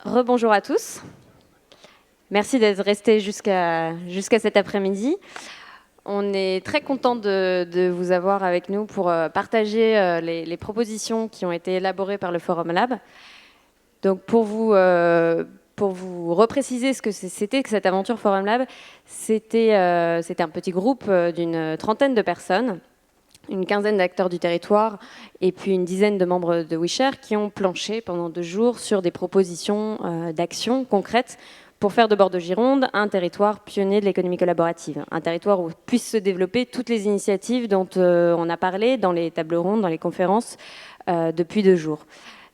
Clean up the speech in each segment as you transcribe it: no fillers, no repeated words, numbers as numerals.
Rebonjour à tous. Merci d'être restés jusqu'à cet après-midi. On est très content de vous avoir avec nous pour partager les propositions qui ont été élaborées par le Forum Lab. Donc pour vous repréciser ce que c'était que cette aventure Forum Lab, c'était un petit groupe d'une trentaine de personnes, une quinzaine d'acteurs du territoire et puis une dizaine de membres de WeShare qui ont planché pendant 2 jours sur des propositions d'actions concrètes pour faire de Bordeaux-Gironde un territoire pionnier de l'économie collaborative, un territoire où puissent se développer toutes les initiatives dont on a parlé dans les tables rondes, dans les conférences depuis 2 jours.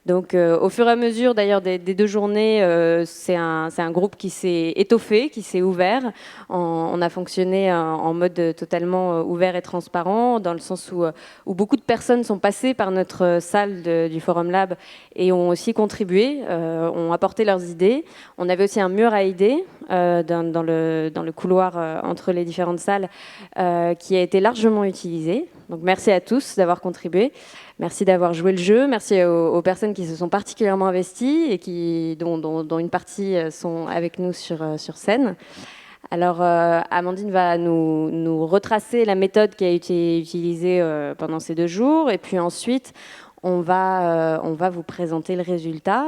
Donc au fur et à mesure d'ailleurs des 2 journées, c'est un groupe qui s'est étoffé, qui s'est ouvert. On a fonctionné en mode totalement ouvert et transparent, dans le sens où beaucoup de personnes sont passées par notre salle du Forum Lab et ont aussi contribué, ont apporté leurs idées. On avait aussi un mur à idées dans le couloir entre les différentes salles qui a été largement utilisé. Donc merci à tous d'avoir contribué. Merci d'avoir joué le jeu. Merci aux personnes qui se sont particulièrement investies et dont une partie sont avec nous sur scène. Alors, Amandine va nous retracer la méthode qui a été utilisée pendant ces 2 jours. Et puis ensuite, on va vous présenter le résultat,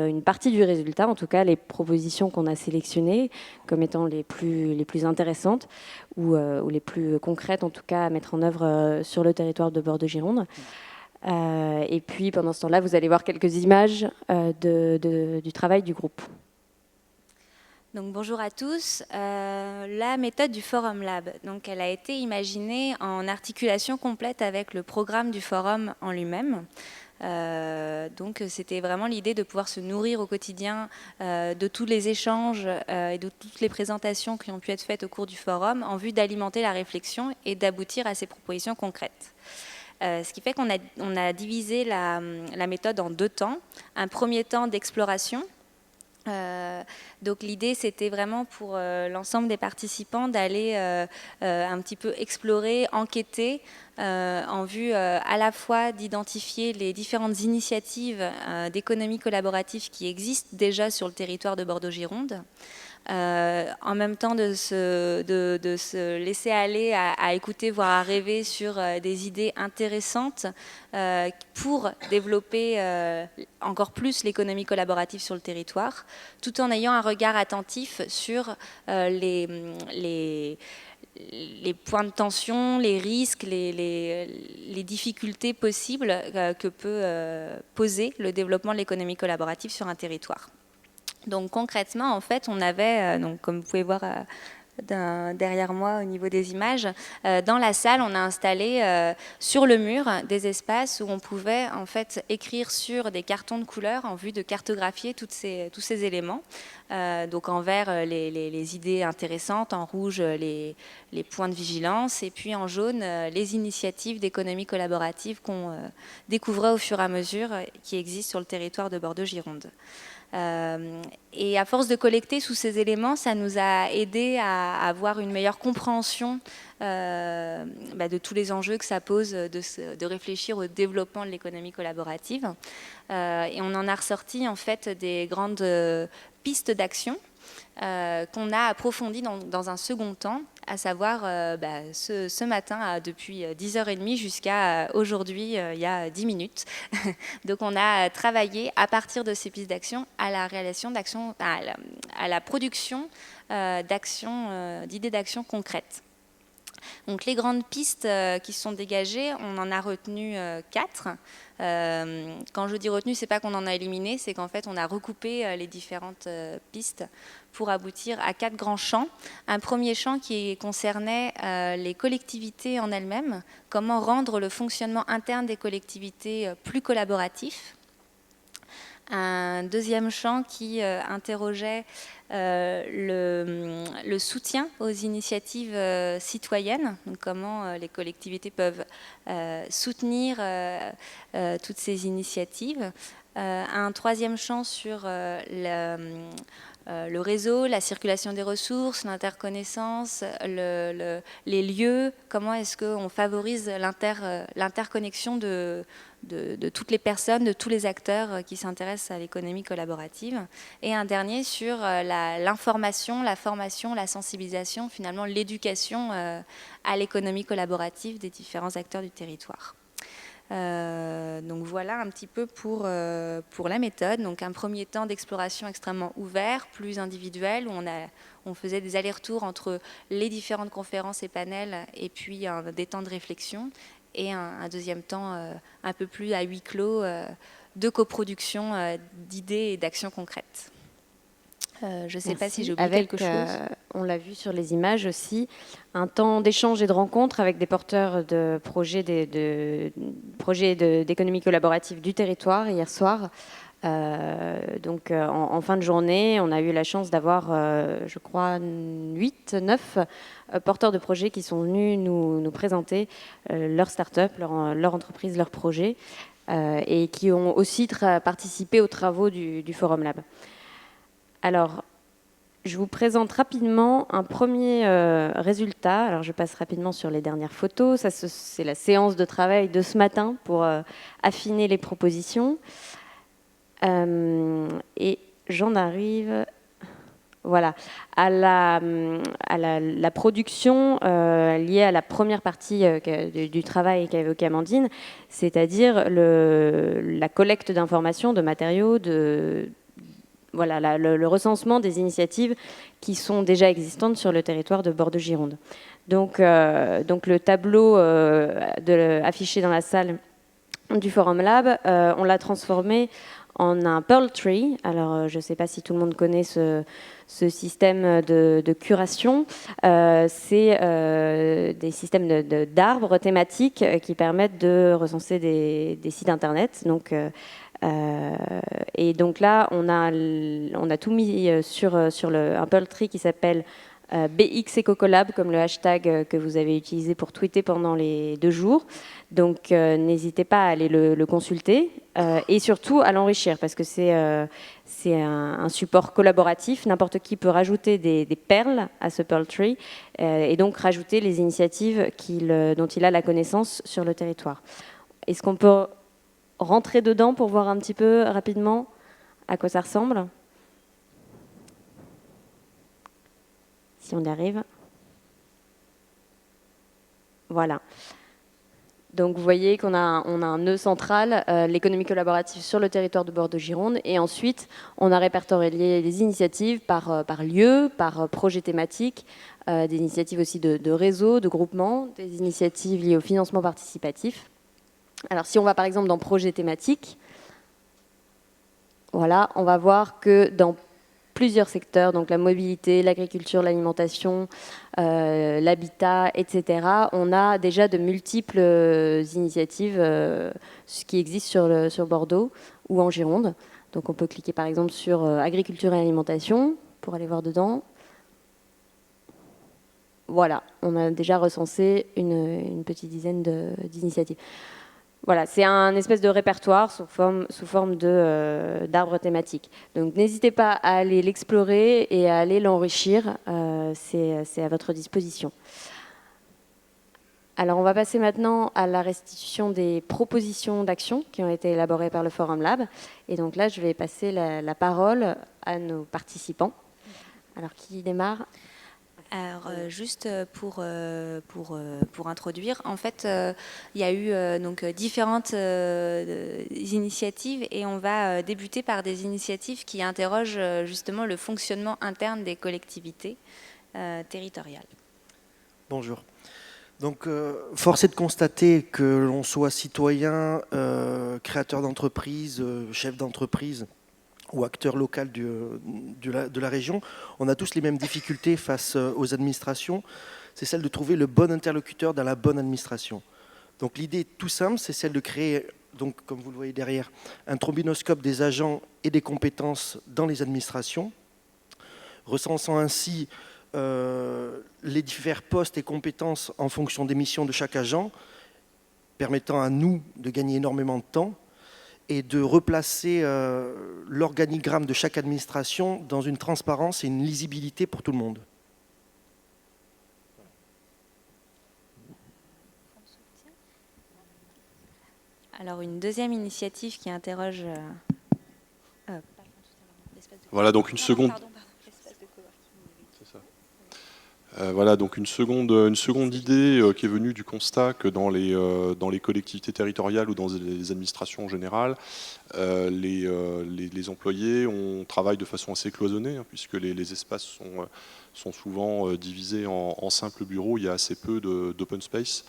une partie du résultat, en tout cas les propositions qu'on a sélectionnées comme étant les plus intéressantes ou les plus concrètes, en tout cas, à mettre en œuvre sur le territoire de Bordeaux-Gironde. Et puis pendant ce temps-là, vous allez voir quelques images du travail du groupe. Donc, bonjour à tous. La méthode du Forum Lab, donc, elle a été imaginée en articulation complète avec le programme du Forum en lui-même. Donc c'était vraiment l'idée de pouvoir se nourrir au quotidien de tous les échanges et de toutes les présentations qui ont pu être faites au cours du Forum en vue d'alimenter la réflexion et d'aboutir à ces propositions concrètes. Ce qui fait qu'on a divisé la méthode en 2 temps. Un premier temps d'exploration. Donc l'idée c'était vraiment pour l'ensemble des participants d'aller un petit peu explorer, enquêter en vue à la fois d'identifier les différentes initiatives d'économie collaborative qui existent déjà sur le territoire de Bordeaux-Gironde. En même temps de se laisser aller à écouter, voire à rêver sur des idées intéressantes pour développer encore plus l'économie collaborative sur le territoire, tout en ayant un regard attentif sur les points de tension, les risques, les difficultés possibles que peut poser le développement de l'économie collaborative sur un territoire. Donc concrètement, en fait, on avait, donc, comme vous pouvez voir derrière moi au niveau des images, dans la salle, on a installé sur le mur des espaces où on pouvait en fait écrire sur des cartons de couleur en vue de cartographier tous ces éléments. Donc en vert, les idées intéressantes, en rouge, les points de vigilance, et puis en jaune, les initiatives d'économie collaborative qu'on découvrait au fur et à mesure qui existent sur le territoire de Bordeaux-Gironde. Et à force de collecter tous ces éléments, ça nous a aidé à avoir une meilleure compréhension de tous les enjeux que ça pose de réfléchir au développement de l'économie collaborative. Et on en a ressorti en fait des grandes pistes d'action qu'on a approfondies dans un second temps, à savoir ce matin depuis 10h30 jusqu'à aujourd'hui, il y a 10 minutes. Donc on a travaillé à partir de ces pistes d'action à la réalisation d'actions, à la production d'idées d'action concrètes. Donc les grandes pistes qui sont dégagées, on en a retenu 4. Quand je dis retenu, c'est pas qu'on en a éliminé, c'est qu'en fait on a recoupé les différentes pistes pour aboutir à 4 grands champs. Un premier champ qui concernait les collectivités en elles-mêmes, comment rendre le fonctionnement interne des collectivités plus collaboratif. Un deuxième champ qui interrogeait le soutien aux initiatives citoyennes, donc comment les collectivités peuvent soutenir toutes ces initiatives. Un troisième champ sur le réseau, la circulation des ressources, l'interconnaissance, les lieux, comment est-ce qu'on favorise l'interconnexion de toutes les personnes, de tous les acteurs qui s'intéressent à l'économie collaborative. Et un dernier sur l'information, la formation, la sensibilisation, finalement l'éducation à l'économie collaborative des différents acteurs du territoire. Donc voilà un petit peu pour la méthode. Donc un premier temps d'exploration extrêmement ouvert, plus individuel, où on faisait des allers-retours entre les différentes conférences et panels, et puis des temps de réflexion, et un deuxième temps un peu plus à huis clos de coproduction d'idées et d'actions concrètes. Je ne sais pas si j'ai oublié quelque chose. On l'a vu sur les images aussi, un temps d'échange et de rencontre avec des porteurs de projets d'économie collaborative du territoire hier soir. Donc en fin de journée, on a eu la chance d'avoir, je crois, 9 porteurs de projets qui sont venus nous présenter leur start-up, leur entreprise, leur projet, et qui ont aussi participé aux travaux du Forum Lab. Alors, je vous présente rapidement un premier résultat. Alors, je passe rapidement sur les dernières photos. Ça, c'est la séance de travail de ce matin pour affiner les propositions. Et j'en arrive, voilà, à la production liée à la première partie du travail qu'a évoqué Amandine, c'est-à-dire la collecte d'informations, de matériaux, voilà, le recensement des initiatives qui sont déjà existantes sur le territoire de Bordeaux-Gironde. Donc le tableau affiché dans la salle du Forum Lab, on l'a transformé en un Pearl Tree. Alors, je ne sais pas si tout le monde connaît ce système de curation. C'est des systèmes d'arbres thématiques qui permettent de recenser des sites Internet. Et donc là, on a tout mis sur un Pearl Tree qui s'appelle BX EcoCollab, comme le hashtag que vous avez utilisé pour tweeter pendant les 2 jours. Donc n'hésitez pas à aller le consulter et surtout à l'enrichir, parce que c'est un support collaboratif. N'importe qui peut rajouter des perles à ce Pearl Tree et donc rajouter les initiatives dont il a la connaissance sur le territoire. Est-ce qu'on peut rentrer dedans pour voir un petit peu rapidement à quoi ça ressemble? Si on y arrive. Voilà. Donc vous voyez qu'on a un nœud central, l'économie collaborative sur le territoire de Bordeaux-Gironde, et ensuite on a répertorié les initiatives par lieu, par projet thématique, des initiatives aussi de réseau, de groupement, des initiatives liées au financement participatif. Alors si on va par exemple dans projet thématique, voilà, on va voir que dans plusieurs secteurs, donc la mobilité, l'agriculture, l'alimentation, l'habitat, etc. On a déjà de multiples initiatives qui existent sur Bordeaux ou en Gironde. Donc on peut cliquer par exemple sur agriculture et alimentation pour aller voir dedans. Voilà, on a déjà recensé une petite dizaine d'initiatives. Voilà, c'est un espèce de répertoire sous forme d'arbre thématique. Donc n'hésitez pas à aller l'explorer et à aller l'enrichir, c'est à votre disposition. Alors on va passer maintenant à la restitution des propositions d'action qui ont été élaborées par le Forum Lab. Et donc là, je vais passer la parole à nos participants. Alors qui démarre ? Alors, juste pour introduire, en fait, il y a eu donc différentes initiatives et on va débuter par des initiatives qui interrogent justement le fonctionnement interne des collectivités territoriales. Bonjour. Donc, force est de constater que l'on soit citoyen, créateur d'entreprise, chef d'entreprise, ou acteurs locaux de la région, on a tous les mêmes difficultés face aux administrations. C'est celle de trouver le bon interlocuteur dans la bonne administration. Donc l'idée tout simple, c'est celle de créer, donc, comme vous le voyez derrière, un trombinoscope des agents et des compétences dans les administrations, recensant ainsi les divers postes et compétences en fonction des missions de chaque agent, permettant à nous de gagner énormément de temps, et de replacer l'organigramme de chaque administration dans une transparence et une lisibilité pour tout le monde. Alors une deuxième initiative qui interroge... Voilà, donc une seconde... Voilà, donc une seconde idée qui est venue du constat que dans les collectivités territoriales ou dans les administrations en général, les employés travaillent de façon assez cloisonnée, hein, puisque les espaces sont souvent divisés en simples bureaux, il y a assez peu d'open space.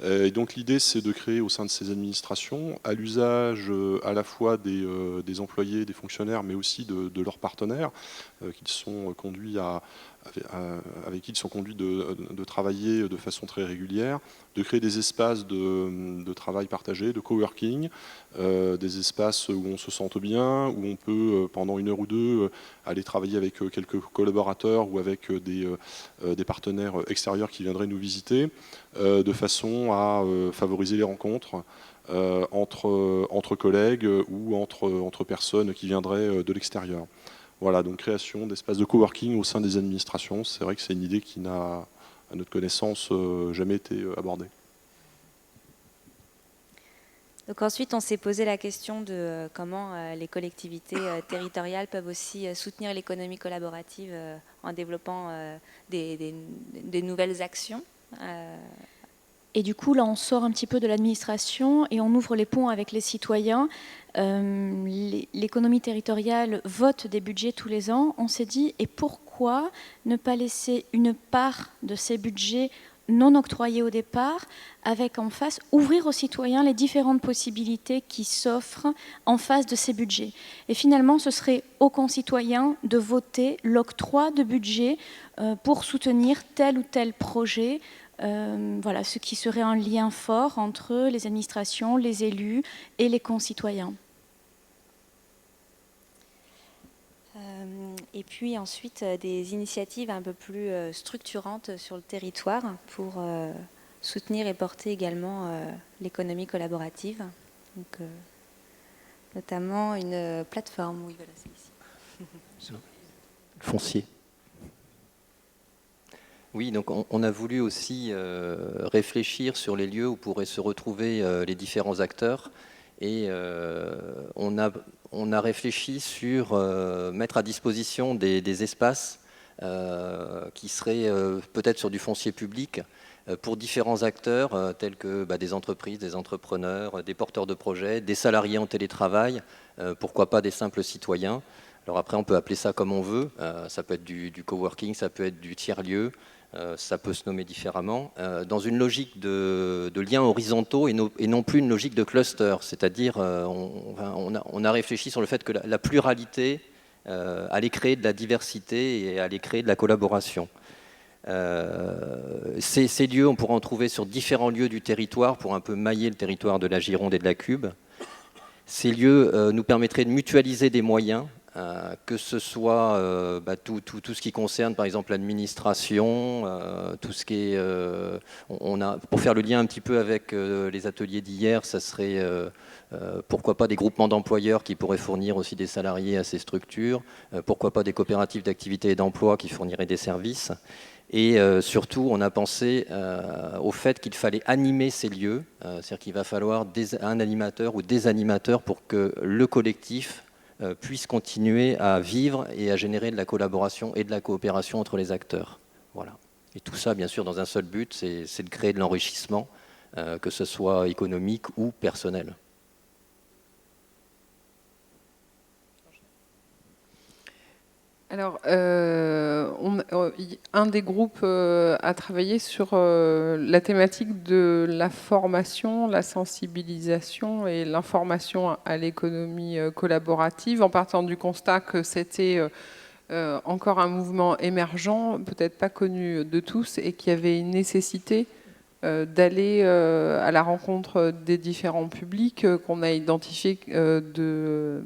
Et donc l'idée, c'est de créer au sein de ces administrations, à l'usage à la fois des employés, des fonctionnaires, mais aussi de leurs partenaires, qu'ils sont conduits avec qui ils sont conduits de travailler de façon très régulière, de créer des espaces de travail partagé, de coworking, des espaces où on se sente bien, où on peut pendant 1 heure ou 2 aller travailler avec quelques collaborateurs ou avec des partenaires extérieurs qui viendraient nous visiter, de façon à favoriser les rencontres entre collègues ou entre personnes qui viendraient de l'extérieur. Voilà, donc création d'espaces de coworking au sein des administrations, c'est vrai que c'est une idée qui n'a, à notre connaissance, jamais été abordée. Donc ensuite, on s'est posé la question de comment les collectivités territoriales peuvent aussi soutenir l'économie collaborative en développant des nouvelles actions. Et du coup, là, on sort un petit peu de l'administration et on ouvre les ponts avec les citoyens. L'économie territoriale vote des budgets tous les ans. On s'est dit, et pourquoi ne pas laisser une part de ces budgets non octroyés au départ, avec en face, ouvrir aux citoyens les différentes possibilités qui s'offrent en face de ces budgets. Et finalement, ce serait aux concitoyens de voter l'octroi de budget pour soutenir tel ou tel projet. Voilà, ce qui serait un lien fort entre les administrations, les élus et les concitoyens. Et puis ensuite, des initiatives un peu plus structurantes sur le territoire pour soutenir et porter également l'économie collaborative. Donc, notamment une plateforme. Oui, voilà, c'est ici. Foncier. Oui, donc on a voulu aussi réfléchir sur les lieux où pourraient se retrouver les différents acteurs et on a réfléchi sur mettre à disposition des espaces qui seraient peut-être sur du foncier public pour différents acteurs tels que des entreprises, des entrepreneurs, des porteurs de projets, des salariés en télétravail, pourquoi pas des simples citoyens. Alors après, on peut appeler ça comme on veut, ça peut être du coworking, ça peut être du tiers-lieu, ça peut se nommer différemment, dans une logique de liens horizontaux et non plus une logique de cluster, c'est-à-dire on a réfléchi sur le fait que la pluralité allait créer de la diversité et allait créer de la collaboration. Ces lieux, on pourra en trouver sur différents lieux du territoire pour un peu mailler le territoire de la Gironde et de la Cube. Ces lieux nous permettraient de mutualiser des moyens, que ce soit tout ce qui concerne par exemple l'administration, tout ce qui est, pour faire le lien un petit peu avec les ateliers d'hier, ça serait pourquoi pas des groupements d'employeurs qui pourraient fournir aussi des salariés à ces structures, pourquoi pas des coopératives d'activité et d'emploi qui fourniraient des services. Et surtout, on a pensé au fait qu'il fallait animer ces lieux, c'est-à-dire qu'il va falloir un animateur ou des animateurs pour que le collectif puisse continuer à vivre et à générer de la collaboration et de la coopération entre les acteurs. Voilà. Et tout ça, bien sûr, dans un seul but, c'est de créer de l'enrichissement, que ce soit économique ou personnel. Alors, un des groupes a travaillé sur la thématique de la formation, la sensibilisation et l'information à l'économie collaborative, en partant du constat que c'était encore un mouvement émergent, peut-être pas connu de tous, et qu'il y avait une nécessité d'aller à la rencontre des différents publics qu'on a identifiés de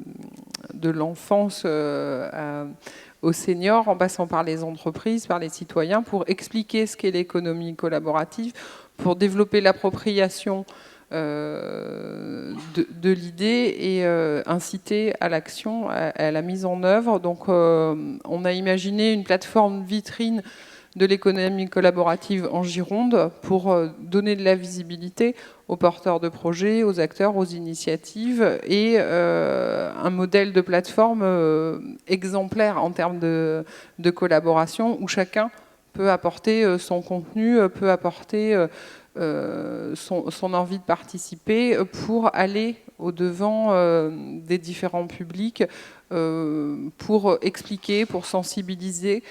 l'enfance aux seniors, en passant par les entreprises, par les citoyens, pour expliquer ce qu'est l'économie collaborative, pour développer l'appropriation de l'idée et inciter à l'action, à la mise en œuvre. Donc on a imaginé une plateforme vitrine de l'économie collaborative en Gironde pour donner de la visibilité aux porteurs de projets, aux acteurs, aux initiatives et un modèle de plateforme exemplaire en termes de collaboration où chacun peut apporter son contenu, peut apporter son envie de participer pour aller au-devant des différents publics, pour expliquer, pour sensibiliser,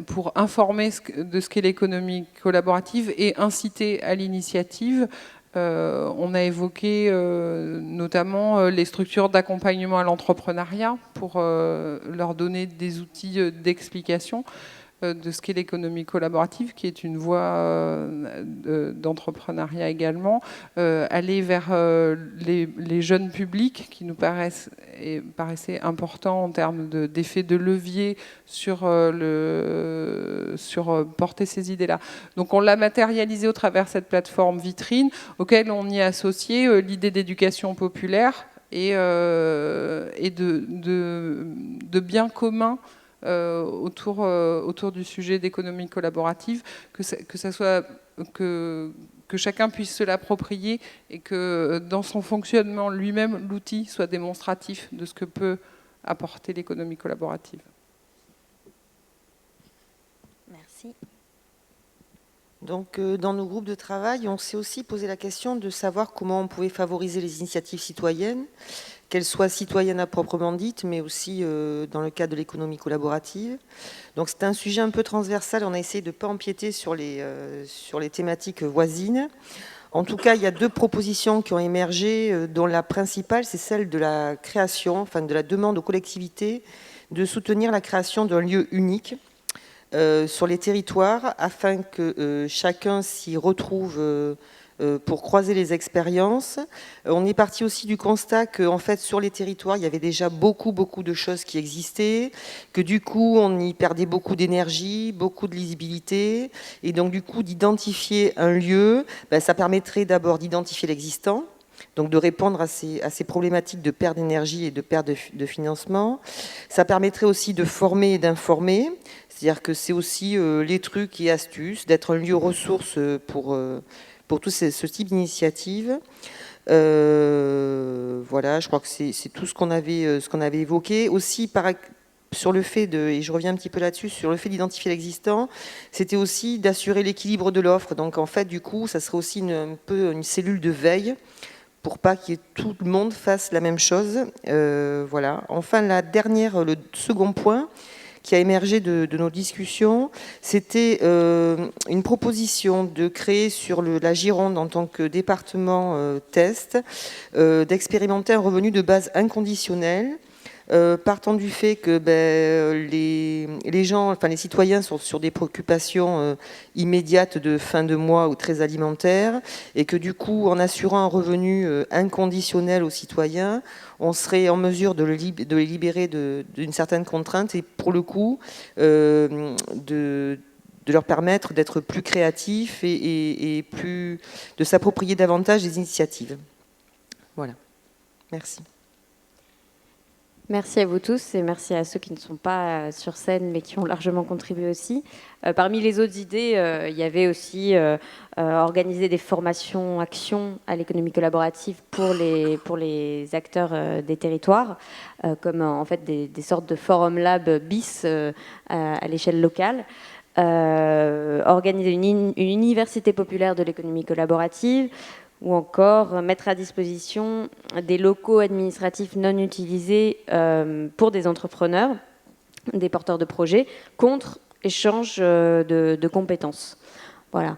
pour informer de ce qu'est l'économie collaborative et inciter à l'initiative. On a évoqué notamment les structures d'accompagnement à l'entrepreneuriat pour leur donner des outils d'explication de ce qu'est l'économie collaborative, qui est une voie d'entrepreneuriat également, aller vers les jeunes publics qui nous paraissaient importants en termes d'effet de levier sur porter ces idées-là. Donc on l'a matérialisé au travers de cette plateforme vitrine, auquel on y a associé l'idée d'éducation populaire et de biens communs autour du sujet d'économie collaborative, que chacun puisse se l'approprier et que dans son fonctionnement lui-même, l'outil soit démonstratif de ce que peut apporter l'économie collaborative. Merci. Donc, dans nos groupes de travail, on s'est aussi posé la question de savoir comment on pouvait favoriser les initiatives citoyennes, qu'elles soient citoyennes à proprement dites, mais aussi dans le cadre de l'économie collaborative. Donc, c'est un sujet un peu transversal. On a essayé de ne pas empiéter sur les thématiques voisines. En tout cas, il y a 2 propositions qui ont émergé, dont la principale, c'est celle de la création, enfin de la demande aux collectivités de soutenir la création d'un lieu unique sur les territoires afin que chacun s'y retrouve pour croiser les expériences. On est parti aussi du constat qu'en fait sur les territoires il y avait déjà beaucoup de choses qui existaient, que du coup on y perdait beaucoup d'énergie, beaucoup de lisibilité, et donc du coup d'identifier un lieu, ça permettrait d'abord d'identifier l'existant, donc de répondre à ces problématiques de perte d'énergie et de perte de financement. Ça permettrait aussi de former et d'informer. C'est-à-dire que c'est aussi les trucs et astuces, d'être un lieu ressource pour tout ce type d'initiative. Voilà, je crois que c'est tout ce qu'on avait évoqué. Aussi, sur le fait et je reviens un petit peu là-dessus, sur le fait d'identifier l'existant, c'était aussi d'assurer l'équilibre de l'offre. Donc en fait, du coup, ça serait aussi un peu une cellule de veille pour pas que tout le monde fasse la même chose. Voilà. Enfin, le second point qui a émergé de nos discussions, c'était une proposition de créer sur la Gironde en tant que département test, d'expérimenter un revenu de base inconditionnel, partant du fait que les gens, enfin les citoyens sont sur des préoccupations immédiates de fin de mois ou très alimentaires, et que du coup, en assurant un revenu inconditionnel aux citoyens, on serait en mesure de les libérer d'une certaine contrainte et pour le coup, de leur permettre d'être plus créatifs et de s'approprier davantage des initiatives. Voilà. Merci. Merci à vous tous et merci à ceux qui ne sont pas sur scène mais qui ont largement contribué aussi. Parmi les autres idées, il y avait aussi organiser des formations, actions à l'économie collaborative pour les acteurs des territoires, comme en fait des sortes de forum lab bis à l'échelle locale. Organiser une université populaire de l'économie collaborative, ou encore mettre à disposition des locaux administratifs non utilisés pour des entrepreneurs, des porteurs de projets, contre échange de compétences. Voilà.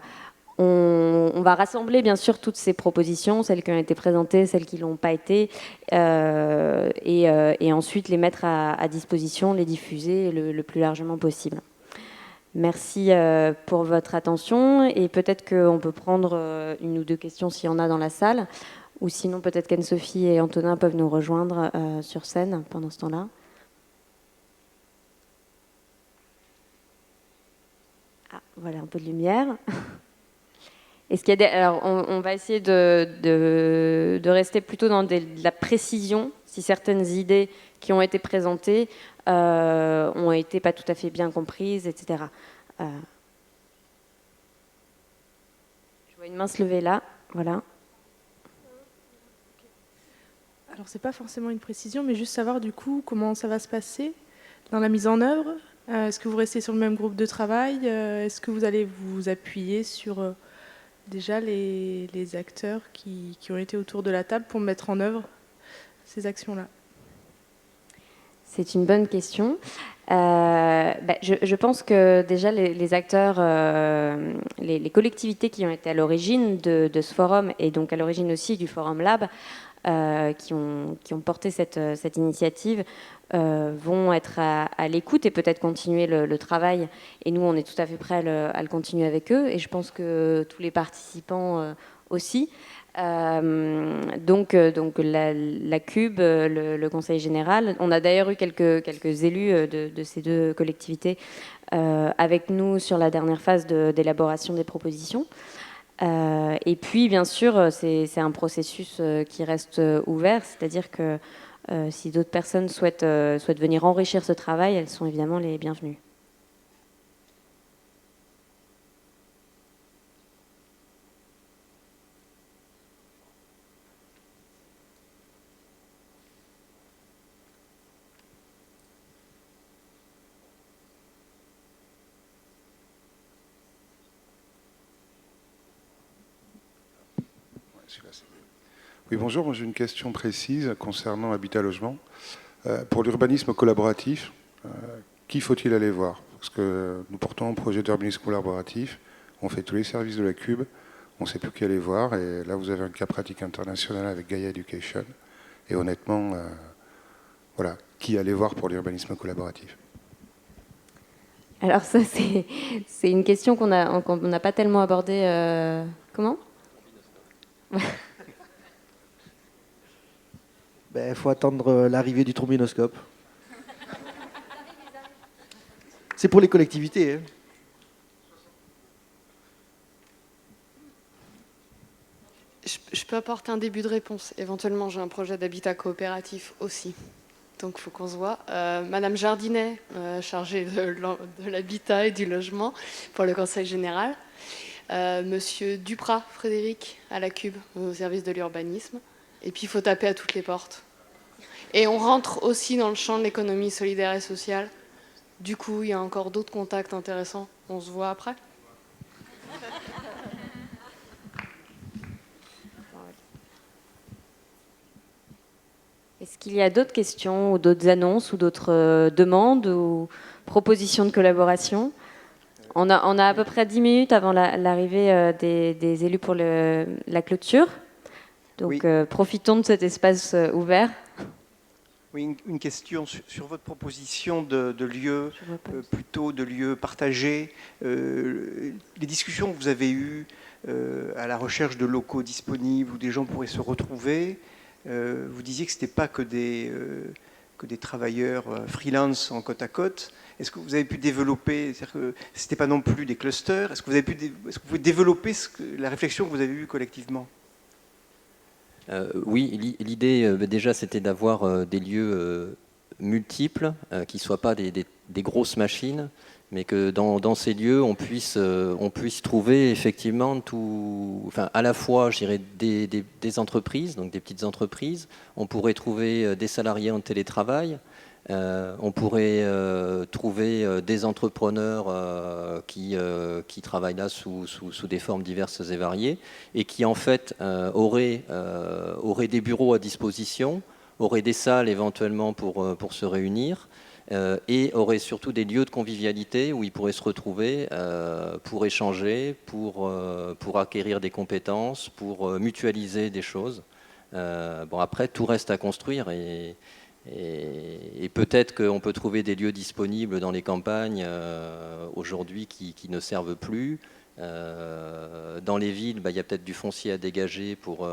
On va rassembler bien sûr toutes ces propositions, celles qui ont été présentées, celles qui ne l'ont pas été, et ensuite les mettre à disposition, les diffuser le plus largement possible. Merci pour votre attention et peut-être qu'on peut prendre une ou deux questions s'il y en a dans la salle, ou sinon peut-être qu'Anne-Sophie et Antonin peuvent nous rejoindre sur scène pendant ce temps-là. Ah, voilà un peu de lumière. Est-ce qu'il y a alors, on va essayer de rester plutôt dans de la précision, si certaines idées qui ont été présentées ont été pas tout à fait bien comprises, etc. Je vois une main se lever là, voilà. Alors c'est pas forcément une précision, mais juste savoir du coup comment ça va se passer dans la mise en œuvre. Est-ce que vous restez sur le même groupe de travail? Est-ce que vous allez vous appuyer sur déjà les acteurs qui ont été autour de la table pour mettre en œuvre ces actions-là? C'est une bonne question. Je pense que déjà les acteurs, les collectivités qui ont été à l'origine de ce forum et donc à l'origine aussi du Forum Lab, qui ont porté cette initiative, vont être à l'écoute et peut-être continuer le travail. Et nous, on est tout à fait prêts à le continuer avec eux. Et je pense que tous les participants aussi. Donc la CUB, le Conseil général, on a d'ailleurs eu quelques élus de ces deux collectivités avec nous sur la dernière phase d'élaboration des propositions. Et puis, bien sûr, c'est un processus qui reste ouvert, c'est-à-dire que si d'autres personnes souhaitent venir enrichir ce travail, elles sont évidemment les bienvenues. Oui, bonjour. Moi, j'ai une question précise concernant Habitat Logement. Pour l'urbanisme collaboratif, qui faut-il aller voir? Parce que nous portons un projet d'urbanisme collaboratif, on fait tous les services de la CUB, on ne sait plus qui aller voir, et là, vous avez un cas pratique international avec Gaia Education. Et honnêtement, voilà, qui aller voir pour l'urbanisme collaboratif? Alors ça, c'est une question qu'on n'a pas tellement abordée. Comment? Il faut attendre l'arrivée du trombinoscope. C'est pour les collectivités. Hein. Je peux apporter un début de réponse. Éventuellement, j'ai un projet d'habitat coopératif aussi. Donc, il faut qu'on se voit. Madame Jardinet, chargée de l'habitat et du logement pour le Conseil général. Monsieur Duprat, Frédéric, à la CUB, au service de l'urbanisme. Et puis, il faut taper à toutes les portes. Et on rentre aussi dans le champ de l'économie solidaire et sociale. Du coup, il y a encore d'autres contacts intéressants. On se voit après. Est-ce qu'il y a d'autres questions ou d'autres annonces ou d'autres demandes ou propositions de collaboration? On a à peu près 10 minutes avant l'arrivée des élus pour la clôture. Donc, oui. Profitons de cet espace ouvert. Oui, une question sur votre proposition de lieux, plutôt de lieux partagés. Les discussions que vous avez eues à la recherche de locaux disponibles où des gens pourraient se retrouver, vous disiez que ce n'était pas que des travailleurs freelance en côte à côte. Est-ce que vous avez pu développer, c'est-à-dire que ce n'était pas non plus des clusters, est-ce que vous pouvez développer la réflexion que vous avez eue collectivement? Oui, l'idée déjà c'était d'avoir des lieux multiples, qui ne soient pas des grosses machines, mais que dans ces lieux on puisse trouver effectivement à la fois je dirais des entreprises, donc des petites entreprises, on pourrait trouver des salariés en télétravail, on pourrait trouver des entrepreneurs qui travaillent là sous des formes diverses et variées et qui en fait auraient des bureaux à disposition, auraient des salles éventuellement pour se réunir et auraient surtout des lieux de convivialité où ils pourraient se retrouver pour échanger, pour acquérir des compétences, pour mutualiser des choses. Après, tout reste à construire et peut-être qu'on peut trouver des lieux disponibles dans les campagnes aujourd'hui qui ne servent plus. Dans les villes, il y a peut-être du foncier à dégager pour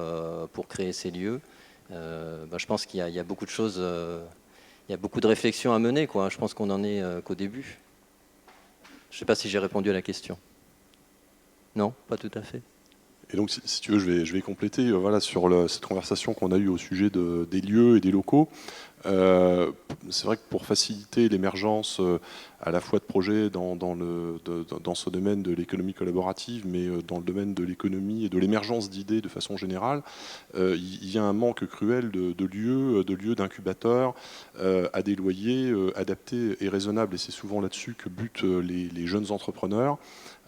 créer ces lieux. Je pense qu'il y a beaucoup de choses, il y a beaucoup de réflexions à mener, quoi. Je pense qu'on n'en est qu'au début. Je ne sais pas si j'ai répondu à la question. Non, pas tout à fait. Et donc, si tu veux, je vais compléter voilà, sur cette conversation qu'on a eue au sujet des lieux et des locaux. C'est vrai que pour faciliter l'émergence à la fois de projets dans ce domaine de l'économie collaborative, mais dans le domaine de l'économie et de l'émergence d'idées de façon générale, il y a un manque cruel de lieux, d'incubateurs à des loyers adaptés et raisonnables. Et c'est souvent là-dessus que butent les jeunes entrepreneurs.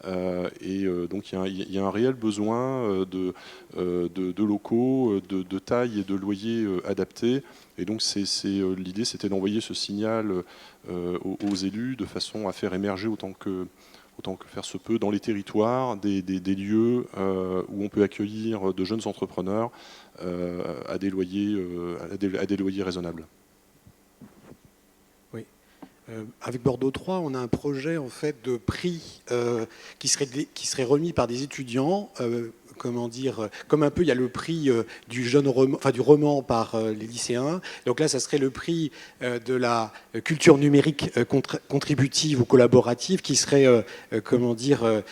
Donc il y a un réel besoin de locaux, de taille et de loyers adaptés. Et donc l'idée, c'était d'envoyer ce signal aux élus de façon à faire émerger autant que faire se peut dans les territoires des lieux où on peut accueillir de jeunes entrepreneurs à des loyers raisonnables. Avec Bordeaux 3, on a un projet en fait de prix qui serait remis par des étudiants. Comment dire, comme un peu il y a le prix du jeune roman, enfin du roman par les lycéens. Donc là, ça serait le prix de la culture numérique contributive ou collaborative qui serait, comment dire,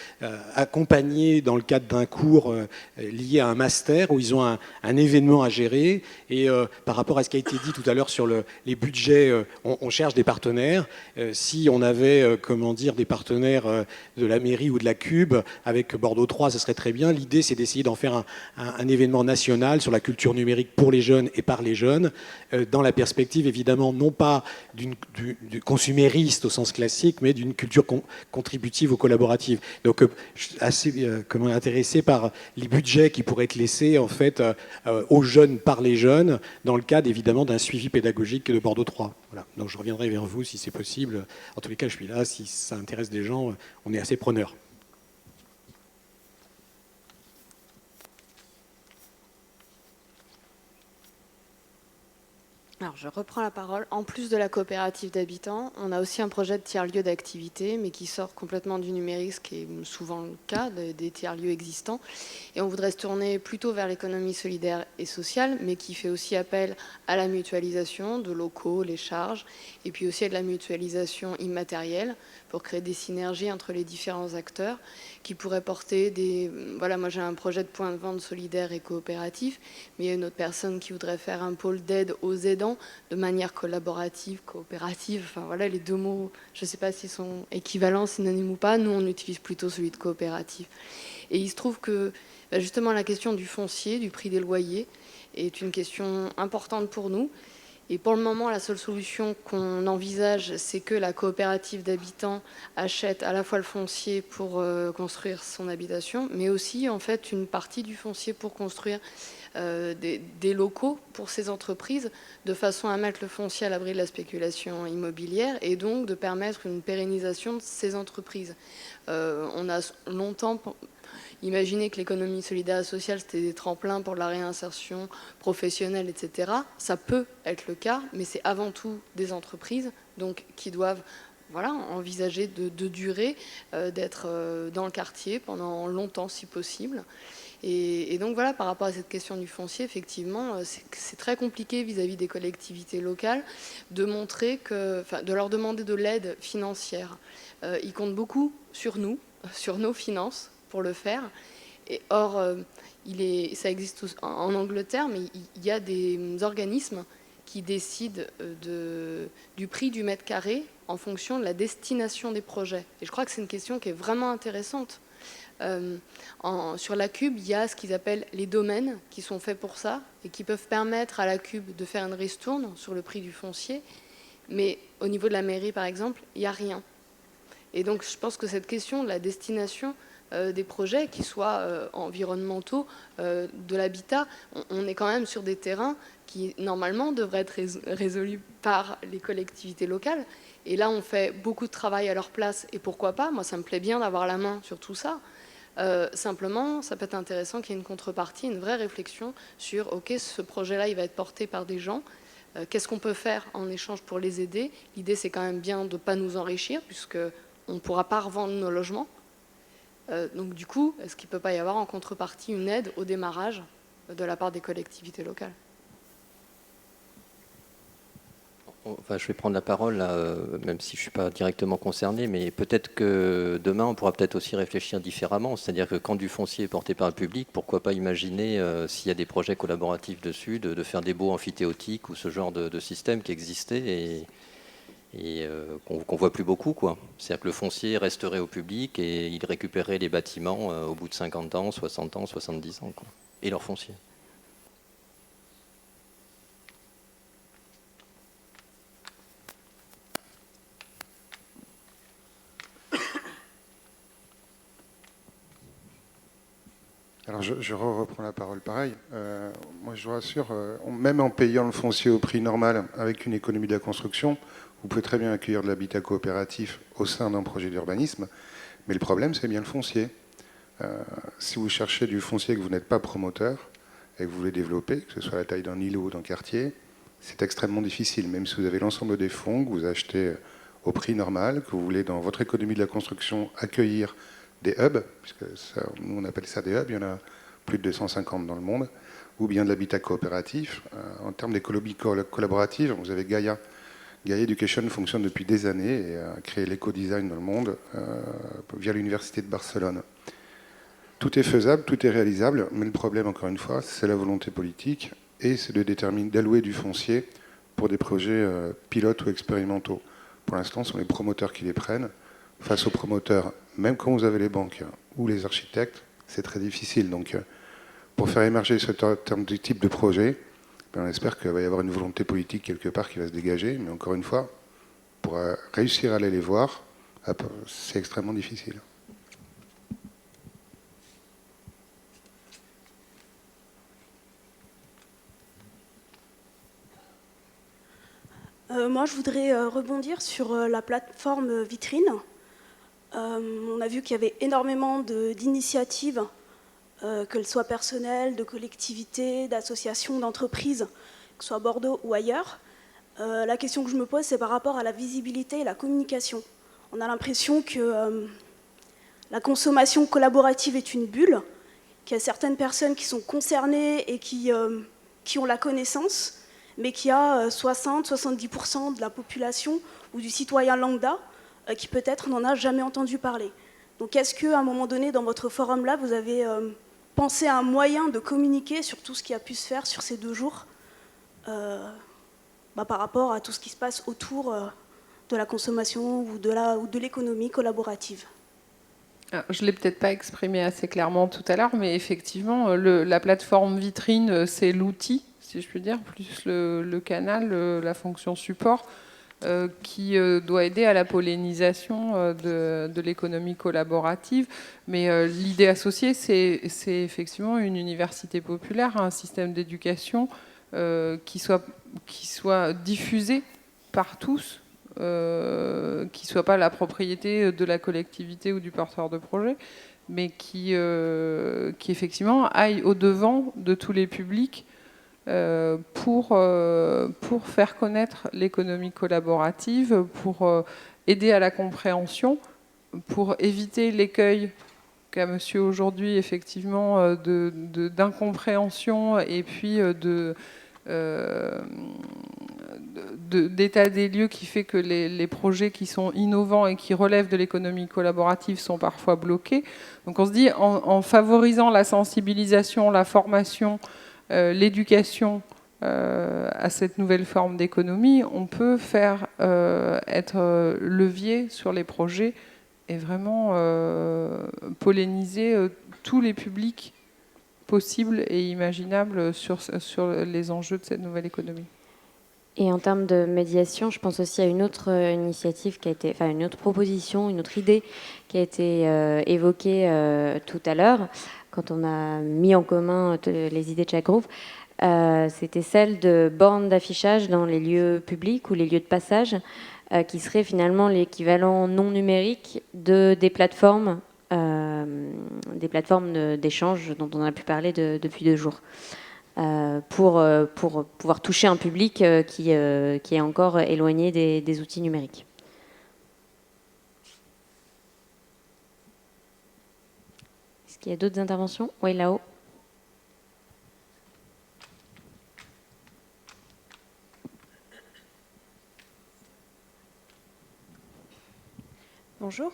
accompagné dans le cadre d'un cours lié à un master où ils ont un événement à gérer. Et par rapport à ce qui a été dit tout à l'heure sur les budgets, on cherche des partenaires. Si on avait, comment dire, des partenaires de la mairie ou de la Cube avec Bordeaux 3, ce serait très bien. L'idée, c'est d'essayer d'en faire un événement national sur la culture numérique pour les jeunes et par les jeunes, dans la perspective évidemment non pas du consumériste au sens classique, mais d'une culture contributive ou collaborative. Donc je suis assez intéressé par les budgets qui pourraient être laissés en fait aux jeunes par les jeunes, dans le cadre évidemment d'un suivi pédagogique de Bordeaux 3. Voilà. Donc je reviendrai vers vous si c'est possible. En tous les cas, je suis là. Si ça intéresse des gens, on est assez preneurs. Alors, je reprends la parole. En plus de la coopérative d'habitants, on a aussi un projet de tiers-lieu d'activité, mais qui sort complètement du numérique, ce qui est souvent le cas des tiers-lieux existants. Et on voudrait se tourner plutôt vers l'économie solidaire et sociale, mais qui fait aussi appel à la mutualisation de locaux, les charges, et puis aussi à de la mutualisation immatérielle pour créer des synergies entre les différents acteurs qui pourraient porter des... Voilà, moi j'ai un projet de point de vente solidaire et coopératif, mais il y a une autre personne qui voudrait faire un pôle d'aide aux aidants de manière collaborative, coopérative. Enfin voilà, les deux mots, je ne sais pas s'ils sont équivalents, synonymes ou pas. Nous, on utilise plutôt celui de coopérative. Et il se trouve que justement la question du foncier, du prix des loyers, est une question importante pour nous. Et pour le moment, la seule solution qu'on envisage, c'est que la coopérative d'habitants achète à la fois le foncier pour construire son habitation, mais aussi en fait une partie du foncier pour construire des locaux pour ces entreprises, de façon à mettre le foncier à l'abri de la spéculation immobilière et donc de permettre une pérennisation de ces entreprises. On a longtemps imaginé que l'économie solidaire et sociale, c'était des tremplins pour la réinsertion professionnelle, etc. Ça peut être le cas, mais c'est avant tout des entreprises donc, qui doivent envisager de durer, d'être dans le quartier pendant longtemps si possible. Et donc voilà, par rapport à cette question du foncier, effectivement, c'est très compliqué vis-à-vis des collectivités locales de montrer de leur demander de l'aide financière. Ils comptent beaucoup sur nous, sur nos finances pour le faire. Et or, ça existe en Angleterre, mais il y a des organismes qui décident du prix du mètre carré en fonction de la destination des projets. Et je crois que c'est une question qui est vraiment intéressante. Sur la Cube, il y a ce qu'ils appellent les domaines qui sont faits pour ça et qui peuvent permettre à la Cube de faire une ristourne sur le prix du foncier. Mais au niveau de la mairie, par exemple, il n'y a rien. Et donc, je pense que cette question de la destination des projets, qu'ils soient environnementaux, de l'habitat, on est quand même sur des terrains qui, normalement, devraient être résolus par les collectivités locales. Et là, on fait beaucoup de travail à leur place. Et pourquoi pas? Moi, ça me plaît bien d'avoir la main sur tout ça. Simplement, ça peut être intéressant qu'il y ait une contrepartie, une vraie réflexion sur, OK, ce projet-là, il va être porté par des gens. Qu'est-ce qu'on peut faire en échange pour les aider? L'idée, c'est quand même bien de ne pas nous enrichir, puisqu'on ne pourra pas revendre nos logements. Donc du coup, est-ce qu'il ne peut pas y avoir en contrepartie une aide au démarrage de la part des collectivités locales? Enfin, je vais prendre la parole, là, même si je ne suis pas directement concerné, mais peut-être que demain, on pourra peut-être aussi réfléchir différemment. C'est-à-dire que quand du foncier est porté par le public, pourquoi pas imaginer, s'il y a des projets collaboratifs dessus, de faire des baux amphithéotiques ou ce genre de système qui existait et qu'on ne voit plus beaucoup, quoi. C'est-à-dire que le foncier resterait au public et il récupérerait les bâtiments au bout de 50 ans, 60 ans, 70 ans, quoi. Et leur foncier. Alors je reprends la parole pareil. Moi je vous rassure, même en payant le foncier au prix normal avec une économie de la construction, vous pouvez très bien accueillir de l'habitat coopératif au sein d'un projet d'urbanisme, mais le problème c'est bien le foncier. Si vous cherchez du foncier que vous n'êtes pas promoteur et que vous voulez développer, que ce soit la taille d'un îlot ou d'un quartier, c'est extrêmement difficile, même si vous avez l'ensemble des fonds, que vous achetez au prix normal, que vous voulez dans votre économie de la construction accueillir des hubs, puisque ça, nous on appelle ça des hubs, il y en a plus de 250 dans le monde, ou bien de l'habitat coopératif. En termes d'économie collaborative, vous avez Gaia. Gaia Education fonctionne depuis des années et a créé l'éco-design dans le monde via l'Université de Barcelone. Tout est faisable, tout est réalisable, mais le problème, encore une fois, c'est la volonté politique et c'est d'allouer du foncier pour des projets pilotes ou expérimentaux. Pour l'instant, ce sont les promoteurs qui les prennent. Face aux promoteurs, même quand vous avez les banques ou les architectes, c'est très difficile. Donc, pour faire émerger ce type de projet, on espère qu'il va y avoir une volonté politique quelque part qui va se dégager. Mais encore une fois, pour réussir à aller les voir, c'est extrêmement difficile. Moi, je voudrais rebondir sur la plateforme Vitrine. On a vu qu'il y avait énormément d'initiatives, qu'elles soient personnelles, de collectivités, d'associations, d'entreprises, que ce soit à Bordeaux ou ailleurs. La question que je me pose, c'est par rapport à la visibilité et la communication. On a l'impression que la consommation collaborative est une bulle, qu'il y a certaines personnes qui sont concernées et qui ont la connaissance, mais qu'il y a 60-70% de la population ou du citoyen lambda qui peut-être n'en a jamais entendu parler. Donc est-ce qu'à un moment donné, dans votre forum-là, vous avez pensé à un moyen de communiquer sur tout ce qui a pu se faire sur ces 2 jours par rapport à tout ce qui se passe autour de la consommation ou de l'économie collaborative? Je ne l'ai peut-être pas exprimé assez clairement tout à l'heure, mais effectivement, la plateforme Vitrine, c'est l'outil, si je puis dire, plus le canal, la fonction support, qui doit aider à la pollinisation de l'économie collaborative. Mais l'idée associée, c'est effectivement une université populaire, un système d'éducation qui soit diffusé par tous, qui ne soit pas la propriété de la collectivité ou du porteur de projet, mais qui effectivement aille au-devant de tous les publics pour faire connaître l'économie collaborative, pour aider à la compréhension, pour éviter l'écueil qu'a monsieur aujourd'hui, effectivement, d'incompréhension et puis d'état des lieux qui fait que les projets qui sont innovants et qui relèvent de l'économie collaborative sont parfois bloqués. Donc on se dit, en favorisant la sensibilisation, la formation, l'éducation à cette nouvelle forme d'économie, on peut faire être levier sur les projets et vraiment polliniser tous les publics possibles et imaginables sur les enjeux de cette nouvelle économie. Et en termes de médiation, je pense aussi à une autre initiative qui a été, enfin une autre proposition, une autre idée qui a été évoquée tout à l'heure quand on a mis en commun les idées de chaque groupe. C'était celle de bornes d'affichage dans les lieux publics ou les lieux de passage, qui serait finalement l'équivalent non numérique des plateformes d'échange dont on a pu parler depuis 2 jours. Pour pouvoir toucher un public qui est encore éloigné des outils numériques. Est-ce qu'il y a d'autres interventions? Oui, là-haut. Bonjour.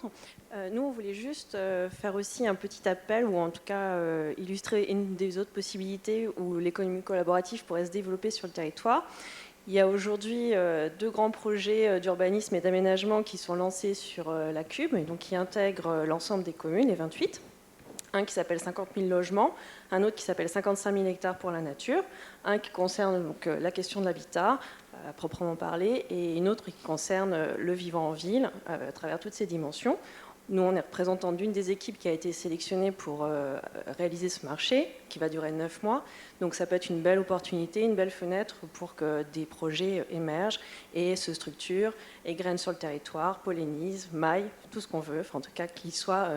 Nous, on voulait juste faire aussi un petit appel, ou en tout cas illustrer une des autres possibilités où l'économie collaborative pourrait se développer sur le territoire. Il y a aujourd'hui 2 grands projets d'urbanisme et d'aménagement qui sont lancés sur la Cube, et donc qui intègrent l'ensemble des communes, les 28. Un qui s'appelle 50 000 logements, un autre qui s'appelle 55 000 hectares pour la nature, un qui concerne donc, la question de l'habitat, à proprement parler, et une autre qui concerne le vivant en ville, à travers toutes ces dimensions. Nous, on est représentant d'une des équipes qui a été sélectionnée pour réaliser ce marché, qui va durer 9 mois. Donc ça peut être une belle opportunité, une belle fenêtre pour que des projets émergent et se structurent, égrènent sur le territoire, pollinisent, maillent, tout ce qu'on veut, enfin, en tout cas qu'ils soient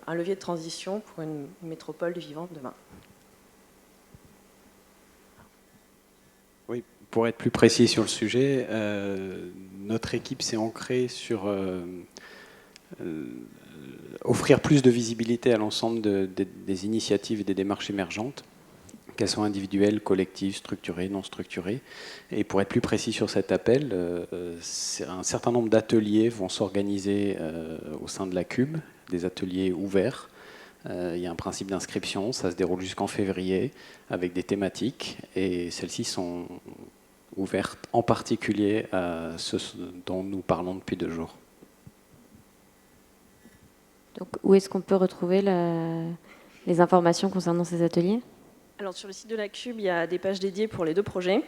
un levier de transition pour une métropole du vivant de demain. Oui, pour être plus précis sur le sujet, notre équipe s'est ancrée sur offrir plus de visibilité à l'ensemble des initiatives et des démarches émergentes, qu'elles soient individuelles, collectives, structurées, non structurées. Et pour être plus précis sur cet appel, un certain nombre d'ateliers vont s'organiser au sein de la Cube, des ateliers ouverts. Il y a un principe d'inscription, ça se déroule jusqu'en février avec des thématiques, et celles-ci sont ouvertes en particulier à ce dont nous parlons depuis 2 jours. Donc, où est-ce qu'on peut retrouver les informations concernant ces ateliers? Alors, sur le site de la Cube, il y a des pages dédiées pour les 2 projets.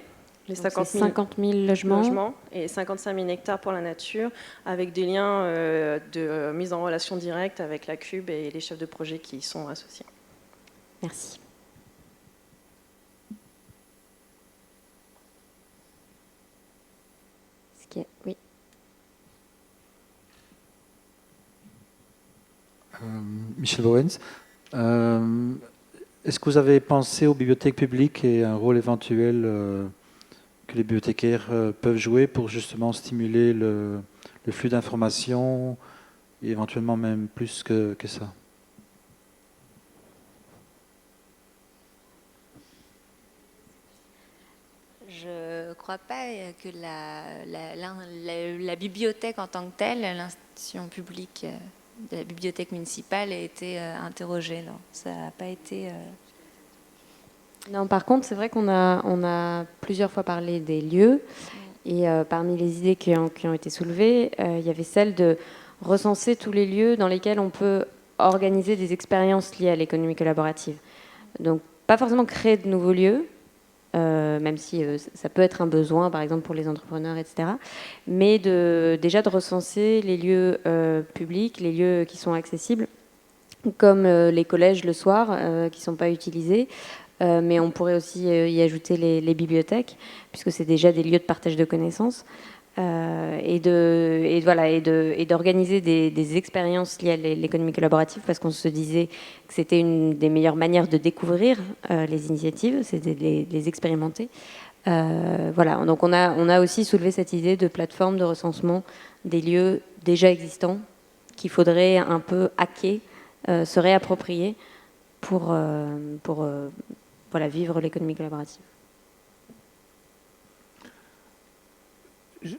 Les 50 000 logements et 55 000 hectares pour la nature, avec des liens de mise en relation directe avec la Cube et les chefs de projet qui y sont associés. Merci. Oui. Michel Bowens. Est-ce que vous avez pensé aux bibliothèques publiques et un rôle éventuel que les bibliothécaires peuvent jouer pour justement stimuler le flux d'informations et éventuellement même plus que ça? Je ne crois pas que la bibliothèque en tant que telle, l'institution publique de la bibliothèque municipale, a été interrogée. Non, ça n'a pas été... Non, par contre, c'est vrai qu'on a plusieurs fois parlé des lieux, et parmi les idées qui ont été soulevées, il y avait celle de recenser tous les lieux dans lesquels on peut organiser des expériences liées à l'économie collaborative. Donc, pas forcément créer de nouveaux lieux, même si ça peut être un besoin, par exemple pour les entrepreneurs, etc. Mais déjà de recenser les lieux publics, les lieux qui sont accessibles, comme les collèges le soir, qui ne sont pas utilisés. Mais on pourrait aussi y ajouter les bibliothèques, puisque c'est déjà des lieux de partage de connaissances. Et d'organiser des expériences liées à l'économie collaborative, parce qu'on se disait que c'était une des meilleures manières de découvrir les initiatives, c'était de les expérimenter. Voilà, donc on a aussi soulevé cette idée de plateforme de recensement des lieux déjà existants qu'il faudrait un peu hacker, se réapproprier pour vivre l'économie collaborative.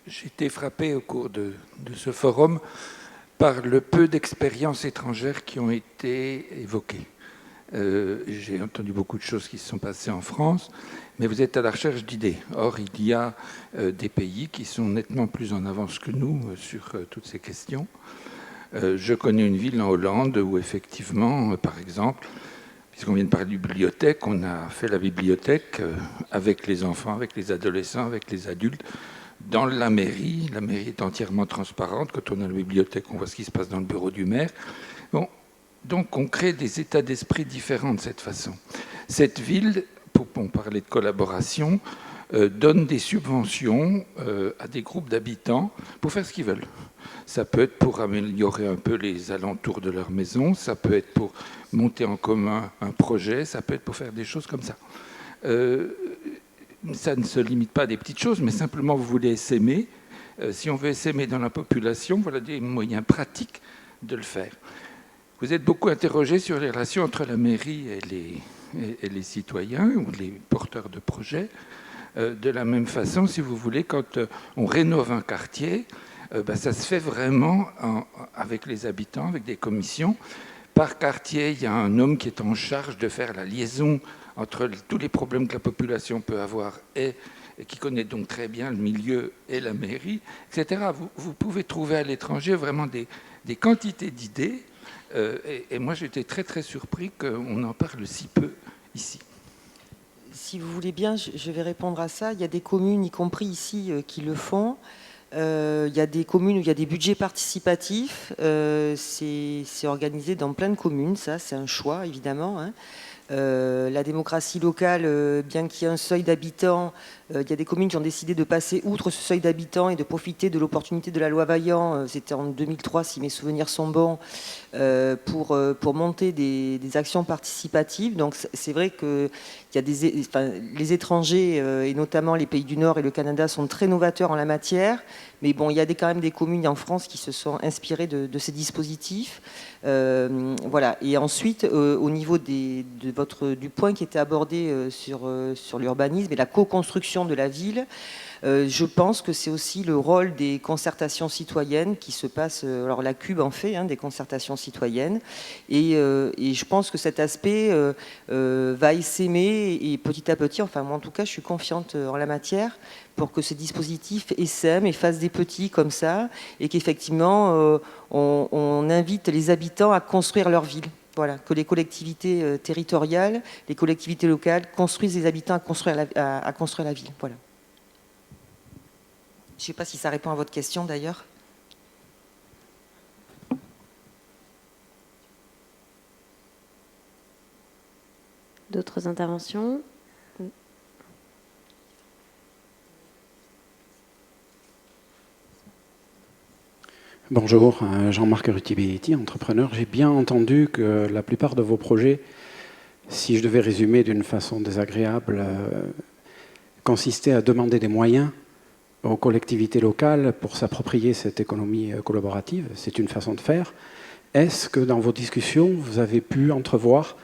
J'ai été frappé au cours de ce forum par le peu d'expériences étrangères qui ont été évoquées. J'ai entendu beaucoup de choses qui se sont passées en France, mais vous êtes à la recherche d'idées. Or, il y a des pays qui sont nettement plus en avance que nous sur toutes ces questions. Je connais une ville en Hollande où effectivement, par exemple, puisqu'on vient de parler de bibliothèque, on a fait la bibliothèque avec les enfants, avec les adolescents, avec les adultes, dans la mairie. La mairie est entièrement transparente. Quand on a la bibliothèque, on voit ce qui se passe dans le bureau du maire. Bon, donc on crée des états d'esprit différents de cette façon. Cette ville, pour parler de collaboration, donne des subventions à des groupes d'habitants pour faire ce qu'ils veulent. Ça peut être pour améliorer un peu les alentours de leur maison, ça peut être pour monter en commun un projet, ça peut être pour faire des choses comme ça. Ça ne se limite pas à des petites choses, mais simplement vous voulez essaimer. Si on veut essaimer dans la population, voilà des moyens pratiques de le faire. Vous êtes beaucoup interrogé sur les relations entre la mairie et les citoyens ou les porteurs de projets. De la même façon, si vous voulez, quand on rénove un quartier, ça se fait vraiment avec les habitants, avec des commissions. Par quartier, il y a un homme qui est en charge de faire la liaison entre tous les problèmes que la population peut avoir et qui connaît donc très bien le milieu et la mairie, etc. Vous pouvez trouver à l'étranger vraiment des quantités d'idées. Et moi, j'étais très, très surpris qu'on en parle si peu ici. Si vous voulez bien, je vais répondre à ça. Il y a des communes, y compris ici, qui le font. Il y a des communes où il y a des budgets participatifs. C'est organisé dans plein de communes, ça, c'est un choix, évidemment, hein. La démocratie locale, bien qu'il y ait un seuil d'habitants, il y a des communes qui ont décidé de passer outre ce seuil d'habitants et de profiter de l'opportunité de la loi Vaillant, c'était en 2003 si mes souvenirs sont bons, pour monter des actions participatives. Donc c'est vrai que les étrangers, et notamment les pays du Nord et le Canada, sont très novateurs en la matière. Mais bon, il y a quand même des communes en France qui se sont inspirées de ces dispositifs. Voilà. Et ensuite, au niveau du point qui était abordé sur l'urbanisme et la co-construction de la ville, je pense que c'est aussi le rôle des concertations citoyennes qui se passent. Alors la CUB en fait, des concertations citoyennes, et je pense que cet aspect va essaimer et petit à petit, enfin moi en tout cas je suis confiante en la matière pour que ces dispositifs essaiment et fassent des petits comme ça, et qu'effectivement on invite les habitants à construire leur ville. Voilà, que les collectivités territoriales, les collectivités locales construisent les habitants à construire la ville. Voilà. Je ne sais pas si ça répond à votre question d'ailleurs. D'autres interventions ? Bonjour, Jean-Marc Rutibetti, entrepreneur. J'ai bien entendu que la plupart de vos projets, si je devais résumer d'une façon désagréable, consistaient à demander des moyens aux collectivités locales pour s'approprier cette économie collaborative. C'est une façon de faire. Est-ce que dans vos discussions, vous avez pu entrevoir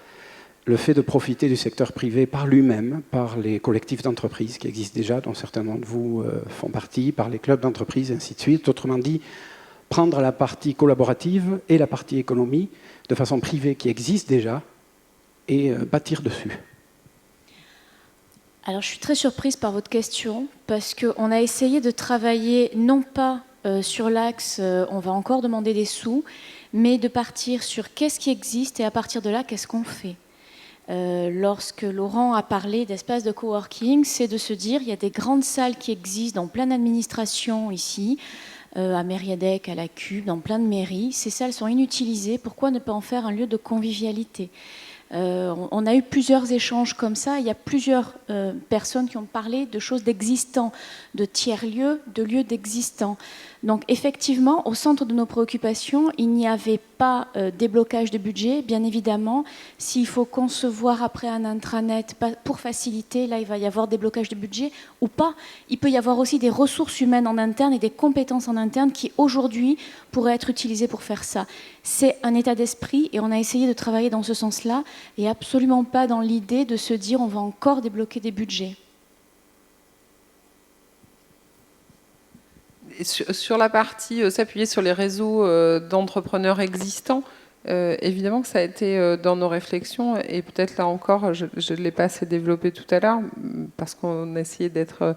le fait de profiter du secteur privé par lui-même, par les collectifs d'entreprises qui existent déjà, dont certains d'entre vous font partie, par les clubs d'entreprises, et ainsi de suite. Autrement dit, prendre la partie collaborative et la partie économie de façon privée qui existe déjà et bâtir dessus. Alors je suis très surprise par votre question parce qu'on a essayé de travailler non pas sur l'axe on va encore demander des sous, mais de partir sur qu'est-ce qui existe et à partir de là qu'est-ce qu'on fait. Lorsque Laurent a parlé d'espaces de coworking, c'est de se dire il y a des grandes salles qui existent dans plein d'administrations ici, à Mériadec, à la CUB, dans plein de mairies. Ces salles sont inutilisées, pourquoi ne pas en faire un lieu de convivialité ? On a eu plusieurs échanges comme ça. Il y a plusieurs personnes qui ont parlé de choses d'existants, de tiers-lieux, de lieux d'existants. Donc effectivement, au centre de nos préoccupations, il n'y avait pas déblocage de budget. Bien évidemment, s'il faut concevoir après un intranet pour faciliter, là il va y avoir déblocage de budget ou pas. Il peut y avoir aussi des ressources humaines en interne et des compétences en interne qui aujourd'hui pourraient être utilisées pour faire ça. C'est un état d'esprit et on a essayé de travailler dans ce sens-là et absolument pas dans l'idée de se dire on va encore débloquer des budgets. Et sur la partie s'appuyer sur les réseaux d'entrepreneurs existants, évidemment que ça a été dans nos réflexions et peut-être là encore, je ne l'ai pas assez développé tout à l'heure parce qu'on a essayé d'être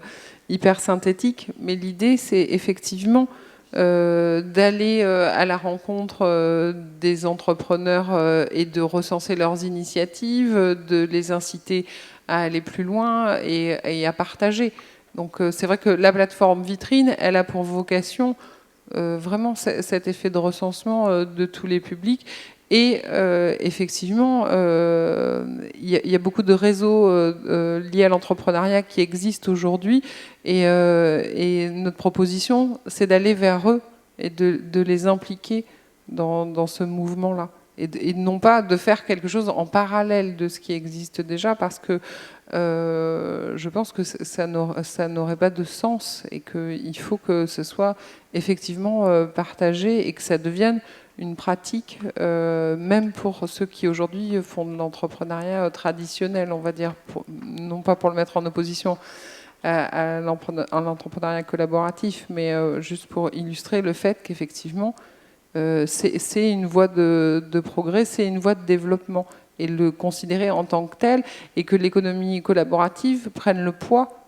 hyper synthétique, mais l'idée c'est effectivement d'aller à la rencontre des entrepreneurs et de recenser leurs initiatives, de les inciter à aller plus loin et à partager. Donc c'est vrai que la plateforme vitrine, elle a pour vocation vraiment cet effet de recensement de tous les publics. Et effectivement, il y a beaucoup de réseaux liés à l'entrepreneuriat qui existent aujourd'hui. Et notre proposition, c'est d'aller vers eux et de les impliquer dans ce mouvement-là. Et non pas de faire quelque chose en parallèle de ce qui existe déjà, parce que je pense que ça n'aurait pas de sens et qu'il faut que ce soit effectivement partagé et que ça devienne une pratique, même pour ceux qui aujourd'hui font de l'entrepreneuriat traditionnel, on va dire, non pas pour le mettre en opposition à l'entrepreneuriat collaboratif, mais juste pour illustrer le fait qu'effectivement, c'est une voie de progrès, c'est une voie de développement, et le considérer en tant que tel, et que l'économie collaborative prenne le poids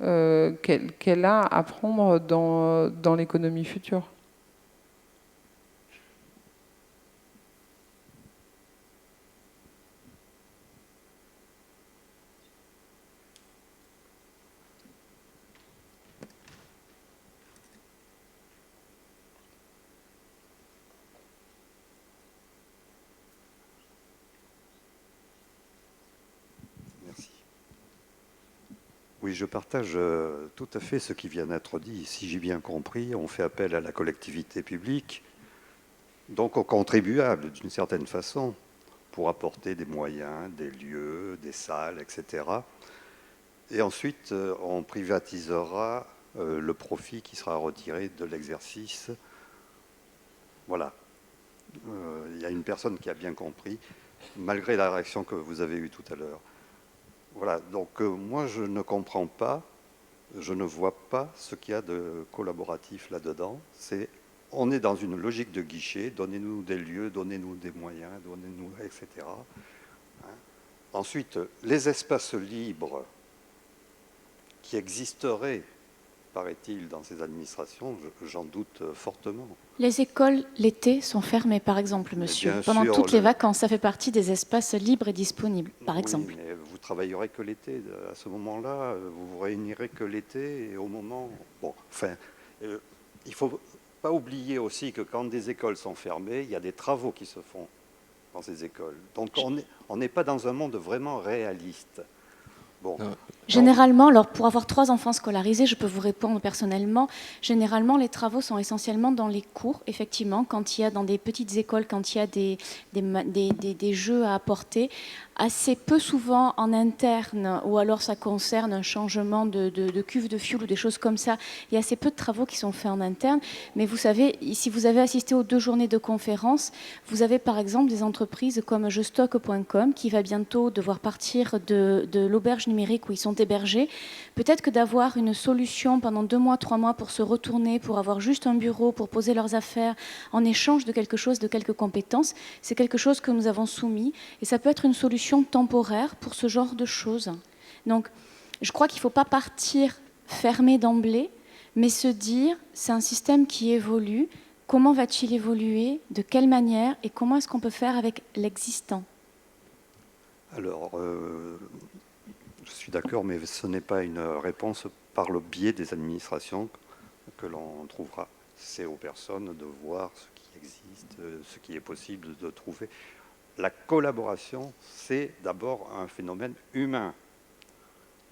qu'elle a à prendre dans l'économie future. Oui, je partage tout à fait ce qui vient d'être dit. Si j'ai bien compris, on fait appel à la collectivité publique, donc aux contribuables d'une certaine façon, pour apporter des moyens, des lieux, des salles, etc. Et ensuite, on privatisera le profit qui sera retiré de l'exercice. Voilà. Il y a une personne qui a bien compris, malgré la réaction que vous avez eue tout à l'heure. Voilà, donc moi je ne comprends pas, je ne vois pas ce qu'il y a de collaboratif là-dedans. On est dans une logique de guichet, donnez-nous des lieux, donnez-nous des moyens, donnez-nous, etc. Hein. Ensuite, les espaces libres qui existeraient, paraît-il, dans ces administrations, j'en doute fortement. Les écoles, l'été, sont fermées, par exemple, monsieur. Pendant toutes les vacances, ça fait partie des espaces libres et disponibles, par exemple. Mais vous travaillerez que l'été. À ce moment-là, vous vous réunirez que l'été et au moment... Bon, enfin, il ne faut pas oublier aussi que quand des écoles sont fermées, il y a des travaux qui se font dans ces écoles. Donc on n'est pas dans un monde vraiment réaliste. Bon. Généralement, alors pour avoir 3 enfants scolarisés, je peux vous répondre personnellement, généralement les travaux sont essentiellement dans les cours, effectivement, quand il y a dans des petites écoles, quand il y a des jeux à apporter, assez peu souvent en interne, ou alors ça concerne un changement de cuve de fioul ou des choses comme ça. Il y a assez peu de travaux qui sont faits en interne, mais vous savez, si vous avez assisté aux 2 journées de conférence, vous avez par exemple des entreprises comme jeustock.com qui va bientôt devoir partir de l'auberge numérique où ils sont hébergés. Peut-être que d'avoir une solution pendant 2 mois, 3 mois pour se retourner, pour avoir juste un bureau, pour poser leurs affaires en échange de quelque chose, de quelques compétences, c'est quelque chose que nous avons soumis et ça peut être une solution temporaire pour ce genre de choses. Donc, je crois qu'il ne faut pas partir fermé d'emblée, mais se dire, c'est un système qui évolue, comment va-t-il évoluer, de quelle manière et comment est-ce qu'on peut faire avec l'existant? Alors, je suis d'accord, mais ce n'est pas une réponse par le biais des administrations que l'on trouvera. C'est aux personnes de voir ce qui existe, ce qui est possible de trouver. La collaboration, c'est d'abord un phénomène humain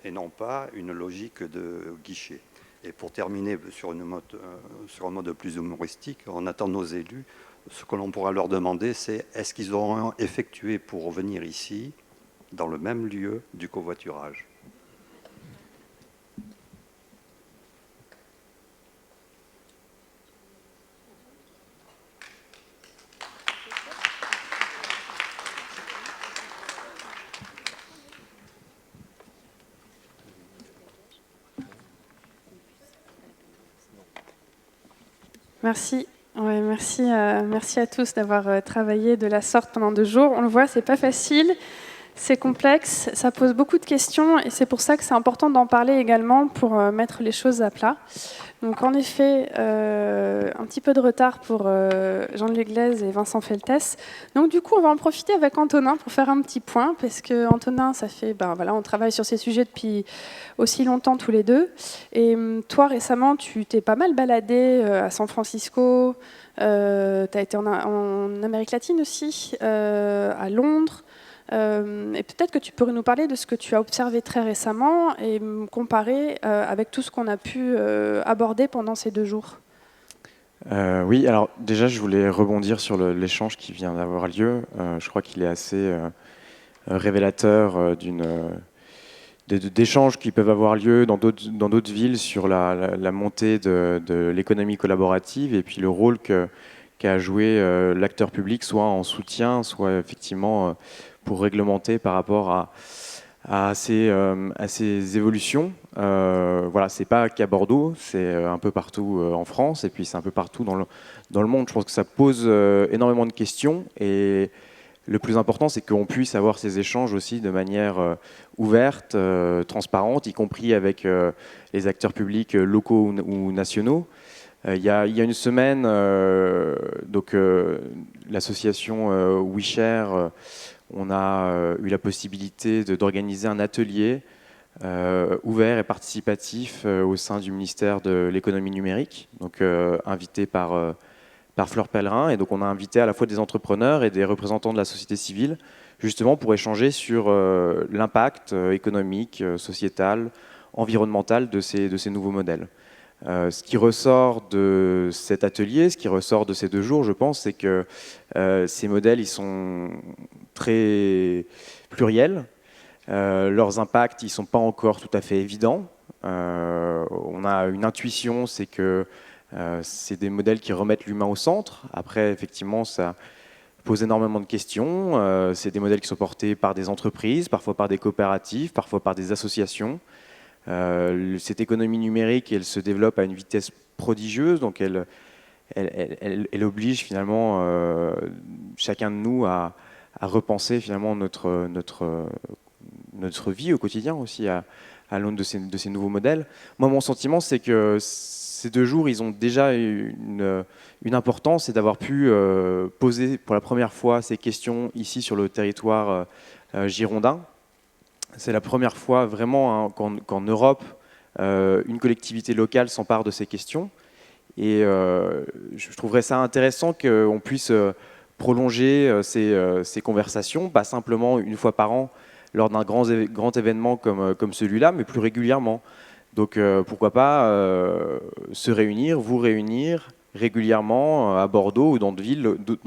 et non pas une logique de guichet. Et pour terminer sur un mode plus humoristique, on attend nos élus. Ce que l'on pourra leur demander, c'est est-ce qu'ils auront effectué pour venir ici, dans le même lieu, du covoiturage ? Merci. Ouais, merci à tous d'avoir travaillé de la sorte pendant 2 jours. On le voit, c'est pas facile, c'est complexe, ça pose beaucoup de questions et c'est pour ça que c'est important d'en parler également pour mettre les choses à plat. Donc en effet, un petit peu de retard pour Jean-Luc Glaise et Vincent Feltès. Donc du coup, on va en profiter avec Antonin pour faire un petit point, parce que Antonin, ça fait, on travaille sur ces sujets depuis aussi longtemps tous les deux. Et toi, récemment, tu t'es pas mal baladé à San Francisco, tu as été en Amérique latine aussi, à Londres. Et peut-être que tu pourrais nous parler de ce que tu as observé très récemment et comparer avec tout ce qu'on a pu aborder pendant ces 2 jours. Oui, alors déjà je voulais rebondir sur l'échange qui vient d'avoir lieu. Je crois qu'il est assez révélateur d'échanges qui peuvent avoir lieu dans d'autres villes sur la montée de l'économie collaborative et puis le rôle qu'a joué l'acteur public, soit en soutien, soit effectivement pour réglementer par rapport à ces évolutions. Voilà, c'est pas qu'à Bordeaux, c'est un peu partout en France et puis c'est un peu partout dans le monde. Je pense que ça pose énormément de questions et le plus important, c'est qu'on puisse avoir ces échanges aussi de manière ouverte, transparente, y compris avec les acteurs publics locaux ou nationaux. Il y a une semaine, l'association WeShare, on a eu la possibilité d'organiser un atelier ouvert et participatif au sein du ministère de l'économie numérique, donc invité par Fleur Pellerin. Et donc on a invité à la fois des entrepreneurs et des représentants de la société civile, justement pour échanger sur l'impact économique, sociétal, environnemental de ces nouveaux modèles. Ce qui ressort de cet atelier, ce qui ressort de ces 2 jours, je pense, c'est que ces modèles, ils sont très pluriels. Leurs impacts, ils ne sont pas encore tout à fait évidents. On a une intuition, c'est que c'est des modèles qui remettent l'humain au centre. Après, effectivement, ça pose énormément de questions. C'est des modèles qui sont portés par des entreprises, parfois par des coopératives, parfois par des associations. Cette économie numérique, elle se développe à une vitesse prodigieuse, donc elle oblige finalement chacun de nous à repenser finalement notre vie au quotidien aussi à l'aune de ces nouveaux modèles. Moi, mon sentiment, c'est que ces 2 jours, ils ont déjà une importance, c'est d'avoir pu poser pour la première fois ces questions ici sur le territoire girondin. C'est la première fois vraiment qu'en Europe, une collectivité locale s'empare de ces questions. Et je trouverais ça intéressant qu'on puisse prolonger ces conversations, pas simplement une fois par an lors d'un grand événement comme celui-là, mais plus régulièrement. Donc pourquoi pas vous réunir régulièrement à Bordeaux ou dans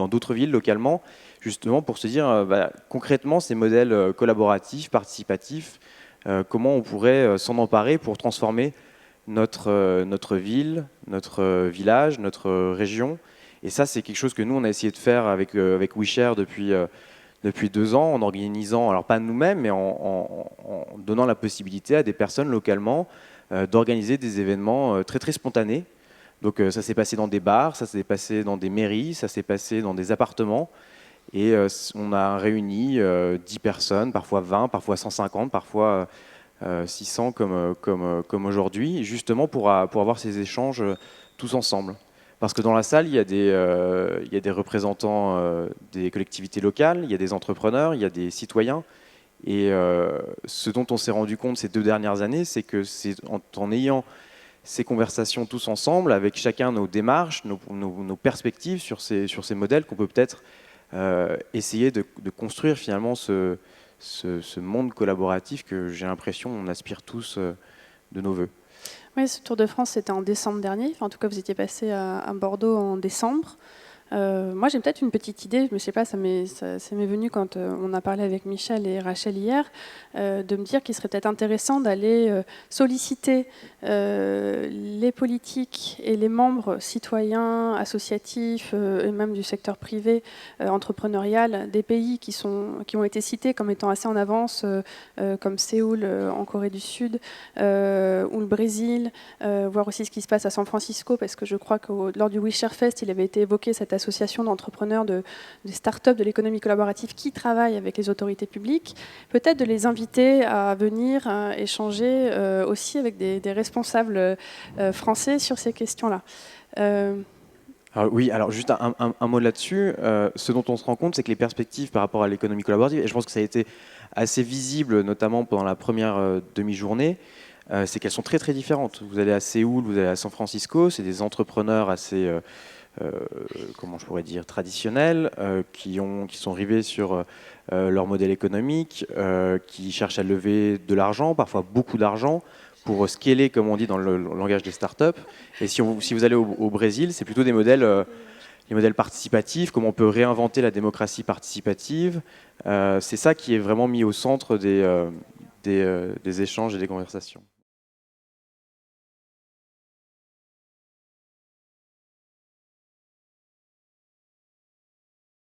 d'autres villes localement, justement pour se dire concrètement ces modèles collaboratifs, participatifs, comment on pourrait s'en emparer pour transformer notre ville, notre village, notre région. Et ça, c'est quelque chose que nous, on a essayé de faire avec WeShare depuis 2 ans, en organisant, alors pas nous-mêmes, mais en donnant la possibilité à des personnes localement d'organiser des événements très très spontanés. Donc ça s'est passé dans des bars, ça s'est passé dans des mairies, ça s'est passé dans des appartements. Et on a réuni 10 personnes, parfois 20, parfois 150, parfois 600 comme aujourd'hui, justement pour avoir ces échanges tous ensemble. Parce que dans la salle, il y a des représentants des collectivités locales, il y a des entrepreneurs, il y a des citoyens. Et ce dont on s'est rendu compte ces 2 dernières années, c'est que c'est en ayant ces conversations tous ensemble, avec chacun nos démarches, nos perspectives sur ces modèles, qu'on peut peut-être essayer de construire finalement ce monde collaboratif que j'ai l'impression on aspire tous de nos voeux. Oui, ce Tour de France, c'était en décembre dernier. Enfin, en tout cas, vous étiez passé à Bordeaux en décembre. Moi, j'ai peut-être une petite idée, je ne sais pas, ça m'est venu quand on a parlé avec Michel et Rachel hier, de me dire qu'il serait peut-être intéressant d'aller solliciter les politiques et les membres citoyens, associatifs et même du secteur privé, entrepreneurial, des pays qui ont été cités comme étant assez en avance, comme Séoul en Corée du Sud, ou le Brésil, voir aussi ce qui se passe à San Francisco, parce que je crois que lors du WeShare Fest, il avait été évoqué cette association d'entrepreneurs, des start-up de l'économie collaborative qui travaillent avec les autorités publiques, peut-être de les inviter à venir échanger aussi avec des responsables français sur ces questions-là. Alors juste un mot là-dessus. Ce dont on se rend compte, c'est que les perspectives par rapport à l'économie collaborative, et je pense que ça a été assez visible, notamment pendant la première demi-journée, c'est qu'elles sont très très différentes. Vous allez à Séoul, vous allez à San Francisco, c'est des entrepreneurs assez comment je pourrais dire, traditionnels, qui sont rivés sur leur modèle économique, qui cherchent à lever de l'argent, parfois beaucoup d'argent, pour scaler, comme on dit dans le langage des startups. Et si vous allez au Brésil, c'est plutôt des modèles, les modèles participatifs, comment on peut réinventer la démocratie participative. C'est ça qui est vraiment mis au centre des échanges et des conversations.